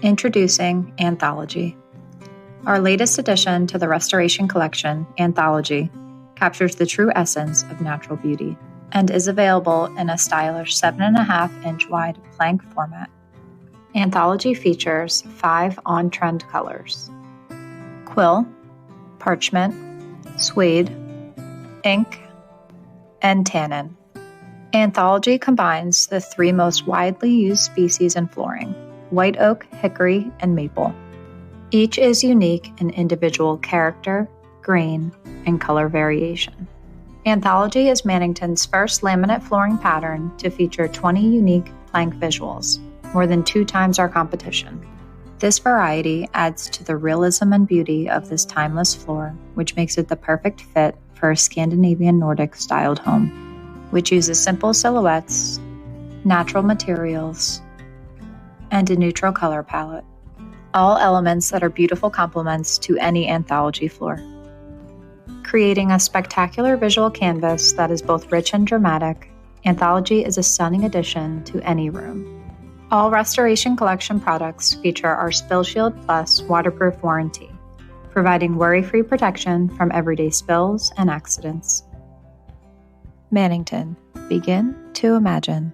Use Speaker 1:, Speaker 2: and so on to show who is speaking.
Speaker 1: Introducing Anthology. Our latest addition to the Restoration Collection, Anthology, captures the true essence of natural beauty and is available in a stylish 7.5-inch wide plank format. Anthology features 5 on-trend colors: quill, parchment, suede, ink, and tannin. Anthology combines the 3 most widely used species in flooring: white oak, hickory, and maple. Each is unique in individual character, grain, and color variation. Anthology is Mannington's first laminate flooring pattern to feature 20 unique plank visuals, more than 2 times our competition. This variety adds to the realism and beauty of this timeless floor, which makes it the perfect fit for a Scandinavian Nordic-styled home, which uses simple silhouettes, natural materials, and a neutral color palette, all elements that are beautiful complements to any Anthology floor. Creating a spectacular visual canvas that is both rich and dramatic, Anthology is a stunning addition to any room. All Restoration Collection products feature our Spill Shield Plus waterproof warranty, providing worry-free protection from everyday spills and accidents. Mannington. Begin to imagine.